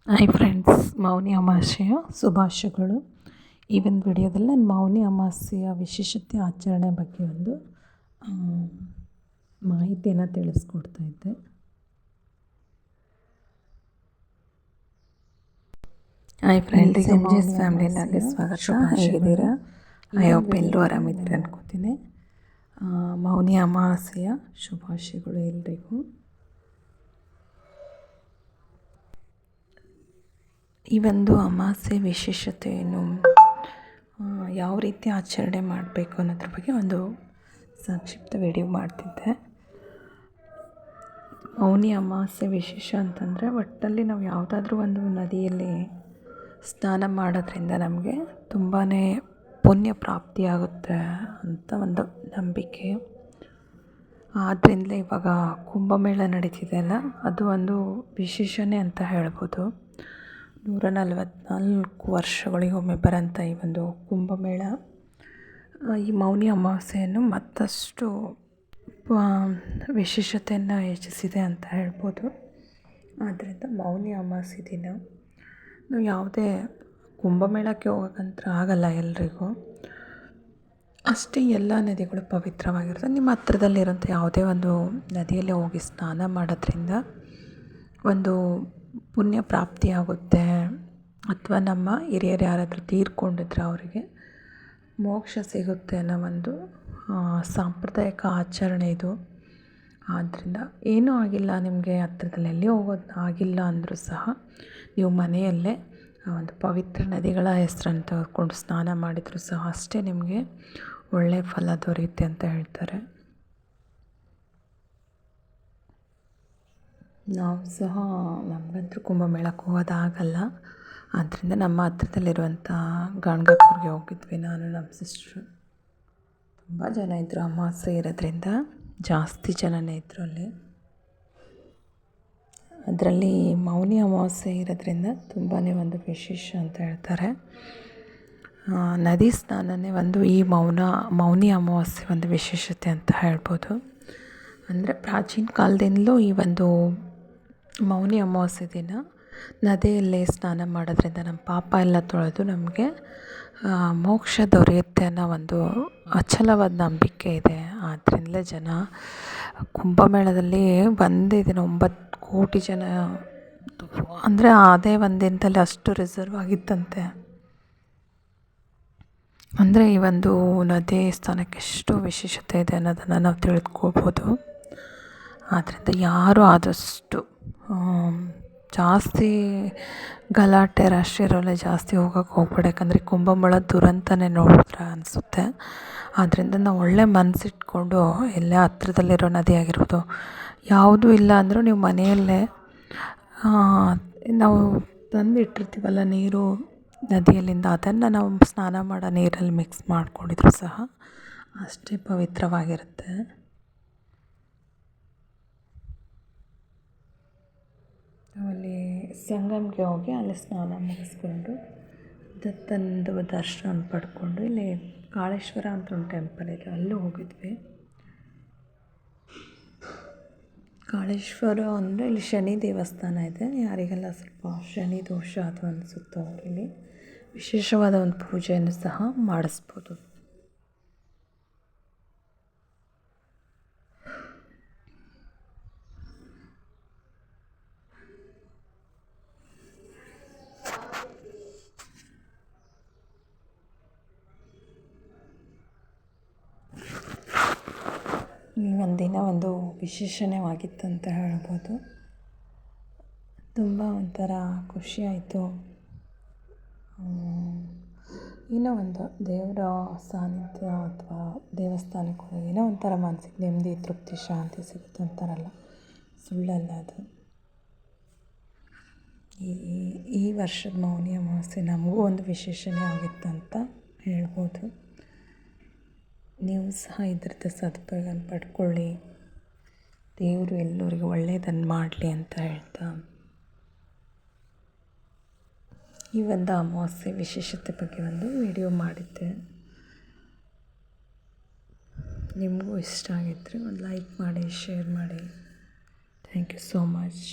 Hi friends, ಮೌನಿ ಅಮಾವಾಸ್ಯೆಯ ಶುಭಾಶಯಗಳು. ಈ ಒಂದು ವಿಡಿಯೋದಲ್ಲಿ ನಾನು ಮೌನಿ ಅಮಾವಾಸ್ಯೆಯ ವಿಶೇಷತೆ ಆಚರಣೆ ಬಗ್ಗೆ ಒಂದು ಮಾಹಿತಿಯನ್ನು ತಿಳಿಸ್ಕೊಡ್ತಾ ಇದ್ದೆ. ಹಾಯ್ ಫ್ರೆಂಡ್ಸ್, MGS ಫ್ಯಾಮಿಲಿನಲ್ಲಿ ಸ್ವಾಗತ. ಹೇಗಿದ್ದೀರಾ? ಐ ಹೋಪ್ ಎಲ್ಲರೂ ಆರಾಮಿದ್ದೀರಾ ಅನ್ಕೋತೀನಿ. ಮೌನಿ ಅಮಾವಾಸ್ಯೆಯ ಶುಭಾಶಯಗಳು ಎಲ್ರಿಗೂ. ಈ ಒಂದು ಅಮಾವಾಸ್ಯೆ ವಿಶೇಷತೆಯನ್ನು ಯಾವ ರೀತಿ ಆಚರಣೆ ಮಾಡಬೇಕು ಅನ್ನೋದ್ರ ಬಗ್ಗೆ ಒಂದು ಸಂಕ್ಷಿಪ್ತ ವಿಡಿಯೋ ಮಾಡ್ತಿದ್ದೆ. ಮೌನಿ ಅಮಾವಾಸ್ಯೆ ವಿಶೇಷ ಅಂತಂದರೆ ಒಟ್ಟಲ್ಲಿ ನಾವು ಯಾವುದಾದ್ರೂ ಒಂದು ನದಿಯಲ್ಲಿ ಸ್ನಾನ ಮಾಡೋದ್ರಿಂದ ನಮಗೆ ತುಂಬಾ ಪುಣ್ಯ ಪ್ರಾಪ್ತಿಯಾಗುತ್ತೆ ಅಂತ ಒಂದು ನಂಬಿಕೆ. ಆದ್ದರಿಂದಲೇ ಇವಾಗ ಕುಂಭಮೇಳ ನಡೀತಿದೆ ಅಲ್ಲ, ಅದು ಒಂದು ವಿಶೇಷನೇ ಅಂತ ಹೇಳ್ಬೋದು. 144 ವರ್ಷಗಳಿಗೊಮ್ಮೆ ಬರೋಂಥ ಈ ಒಂದು ಕುಂಭಮೇಳ ಈ ಮೌನಿ ಅಮಾವಾಸ್ಯೆಯನ್ನು ಮತ್ತಷ್ಟು ವಿಶೇಷತೆಯನ್ನು ಹೆಚ್ಚಿಸಿದೆ ಅಂತ ಹೇಳ್ಬೋದು. ಆದ್ದರಿಂದ ಮೌನಿ ಅಮಾವಾಸ್ಯೆ ದಿನ ನಾವು ಯಾವುದೇ ಕುಂಭಮೇಳಕ್ಕೆ ಹೋಗೋಕ್ಕಂತ ಆಗಲ್ಲ ಎಲ್ರಿಗೂ. ಅಷ್ಟೇ ಎಲ್ಲ ನದಿಗಳು ಪವಿತ್ರವಾಗಿರುತ್ತೆ. ನಿಮ್ಮ ಹತ್ರದಲ್ಲಿರೋಂಥ ಯಾವುದೇ ಒಂದು ನದಿಯಲ್ಲಿ ಹೋಗಿ ಸ್ನಾನ ಮಾಡೋದ್ರಿಂದ ಒಂದು ಪುಣ್ಯ ಪ್ರಾಪ್ತಿಯಾಗುತ್ತೆ. ಅಥವಾ ನಮ್ಮ ಹಿರಿಯರು ಯಾರಾದರೂ ತೀರ್ಕೊಂಡಿದ್ರೆ ಅವರಿಗೆ ಮೋಕ್ಷ ಸಿಗುತ್ತೆ ಅನ್ನೋ ಒಂದು ಸಾಂಪ್ರದಾಯಿಕ ಆಚರಣೆ ಇದು. ಆದ್ದರಿಂದ ಏನೂ ಆಗಿಲ್ಲ, ನಿಮಗೆ ಹತ್ರದಲ್ಲಿ ಎಲ್ಲಿ ಹೋಗೋದು ಆಗಿಲ್ಲ ಅಂದರೂ ಸಹ ನೀವು ಮನೆಯಲ್ಲೇ ಒಂದು ಪವಿತ್ರ ನದಿಗಳ ಹೆಸರನ್ನು ತೆಗೆದುಕೊಂಡು ಸ್ನಾನ ಮಾಡಿದರೂ ಸಹ ಅಷ್ಟೇ ನಿಮಗೆ ಒಳ್ಳೆಯ ಫಲ ದೊರೆಯುತ್ತೆ ಅಂತ ಹೇಳ್ತಾರೆ. ನಾವು ಸಹ ನಮಗಂತೂ ಕುಂಭಮೇಳಕ್ಕೆ ಹೋಗೋದಾಗಲ್ಲ. ಆದ್ದರಿಂದ ನಮ್ಮ ಹತ್ರದಲ್ಲಿರುವಂಥ ಗಾಣಗಾಪುರ್ಗೆ ಹೋಗಿದ್ವಿ, ನಾನು ನಮ್ಮ ಸಿಸ್ಟ್ರು. ತುಂಬ ಜನ ಇದ್ದರು, ಅಮಾವಾಸ್ಯೆ ಇರೋದ್ರಿಂದ ಜಾಸ್ತಿ ಜನನೇ ಇದ್ದರು ಅಲ್ಲಿ. ಅದರಲ್ಲಿ ಮೌನಿ ಅಮಾವಾಸ್ಯೆ ಇರೋದ್ರಿಂದ ತುಂಬಾ ಒಂದು ವಿಶೇಷ ಅಂತ ಹೇಳ್ತಾರೆ. ನದಿ ಸ್ನಾನನೇ ಒಂದು ಈ ಮೌನಿ ಅಮಾವಾಸ್ಯೆ ಒಂದು ವಿಶೇಷತೆ ಅಂತ ಹೇಳ್ಬೋದು. ಅಂದರೆ ಪ್ರಾಚೀನ ಕಾಲದಿಂದಲೂ ಈ ಒಂದು ಮೌನಿ ಅಮಾವಾಸ್ಯೆ ದಿನ ನದಿಯಲ್ಲೇ ಸ್ನಾನ ಮಾಡೋದ್ರಿಂದ ನಮ್ಮ ಪಾಪ ಎಲ್ಲ ತೊಳೆದು ನಮಗೆ ಮೋಕ್ಷ ದೊರೆಯುತ್ತೆ ಅನ್ನೋ ಒಂದು ಅಚಲವಾದ ನಂಬಿಕೆ ಇದೆ. ಆದ್ದರಿಂದಲೇ ಜನ ಕುಂಭಮೇಳದಲ್ಲಿ ಒಂದೇ ದಿನ 9 ಕೋಟಿ ಜನ, ಅಂದರೆ ಅದೇ ಒಂದು ದಿನದಲ್ಲಿ ಅಷ್ಟು ರಿಸರ್ವ್ ಆಗಿತ್ತಂತೆ. ಅಂದರೆ ಈ ಒಂದು ನದಿ ಸ್ಥಾನಕ್ಕೆ ಎಷ್ಟು ವಿಶೇಷತೆ ಇದೆ ಅನ್ನೋದನ್ನು ನಾವು ತಿಳಿದುಕೊಳ್ಬೋದು. ಆದ್ದರಿಂದ ಯಾರು ಆದಷ್ಟು ಜಾಸ್ತಿ ಗಲಾಟೆ ರಶ್ ಇರೋಲ್ಲ, ಜಾಸ್ತಿ ಹೋಗೋಕ್ಕೆ ಹೋಗ್ಬೇಡಿ. ಯಾಕಂದರೆ ಕುಂಭಮೇಳ ದುರಂತನೇ ನೋಡಿದ್ರೆ ಅನಿಸುತ್ತೆ. ಆದ್ದರಿಂದ ನಾವು ಒಳ್ಳೆ ಮನಸ್ಸಿಟ್ಕೊಂಡು ಎಲ್ಲೇ ಹತ್ರದಲ್ಲಿರೋ ನದಿ ಆಗಿರ್ಬೋದು, ಯಾವುದೂ ಇಲ್ಲ ಅಂದರೂ ನೀವು ಮನೆಯಲ್ಲೇ ನಾವು ತಂದಿಟ್ಟಿರ್ತೀವಲ್ಲ ನೀರು ನದಿಯಲ್ಲಿಂದ, ಅದನ್ನು ನಾವು ಸ್ನಾನ ಮಾಡೋ ನೀರಲ್ಲಿ ಮಿಕ್ಸ್ ಮಾಡ್ಕೊಂಡಿದ್ರು ಸಹ ಅಷ್ಟೇ ಪವಿತ್ರವಾಗಿರುತ್ತೆ. ಅಲ್ಲಿ ಸಂಗಮ್ಗೆ ಹೋಗಿ ಅಲ್ಲಿ ಸ್ನಾನ ಮುಗಿಸ್ಕೊಂಡು ದತ್ತಂದು ದರ್ಶನ ಪಡ್ಕೊಂಡು ಇಲ್ಲಿ ಕಾಳೇಶ್ವರ ಅಂತ ಒಂದು ಟೆಂಪಲ್ ಇದೆ, ಅಲ್ಲೂ ಹೋಗಿದ್ವಿ. ಕಾಳೇಶ್ವರ ಅಂದರೆ ಇಲ್ಲಿ ಶನಿ ದೇವಸ್ಥಾನ ಇದೆ. ಯಾರಿಗೆಲ್ಲ ಸ್ವಲ್ಪ ಶನಿ ದೋಷ ಅದು ಅನಿಸುತ್ತೋ ಅವರಲ್ಲಿ ವಿಶೇಷವಾದ ಒಂದು ಪೂಜೆಯನ್ನು ಸಹ ಮಾಡಿಸ್ಬೋದು. ಈ ಒಂದಿನ ಒಂದು ವಿಶೇಷವಾಗಿತ್ತಂತ ಹೇಳ್ಬೋದು. ತುಂಬ ಒಂಥರ ಖುಷಿಯಾಯಿತು. ಏನೋ ಒಂದು ದೇವರ ಸಾನ್ನಿಧ್ಯ ಅಥವಾ ದೇವಸ್ಥಾನಕ್ಕೆ ಹೋಗಿ ಏನೋ ಒಂಥರ ಮನಸ್ಸಿಗೆ ನೆಮ್ಮದಿ, ತೃಪ್ತಿ, ಶಾಂತಿ ಸಿಗುತ್ತೆ ಅಂತಾರಲ್ಲ, ಸುಳ್ಳಲ್ಲ ಅದು. ಈ ವರ್ಷದ ಮೌನಿ ಅಮಾವಾಸ್ಯೆ ನಮಗೂ ಒಂದು ವಿಶೇಷನೇ ಆಗಿತ್ತು ಅಂತ ಹೇಳ್ಬೋದು. ನೀವು ಸಹ ಇದರದ್ದು ಸದುಪಯೋಗ ಪಡ್ಕೊಳ್ಳಿ. ದೇವರು ಎಲ್ಲರಿಗೂ ಒಳ್ಳೆಯದನ್ನು ಮಾಡಲಿ ಅಂತ ಹೇಳ್ತಾ ಈ ಒಂದು ಅಮಾವಾಸ್ಯೆ ವಿಶೇಷತೆ ಬಗ್ಗೆ ಒಂದು ವಿಡಿಯೋ ಮಾಡಿದ್ದೆ. ನಿಮಗೂ ಇಷ್ಟ ಆಗಿದ್ದರೆ ಒಂದು ಲೈಕ್ ಮಾಡಿ, ಶೇರ್ ಮಾಡಿ. Thank you so much.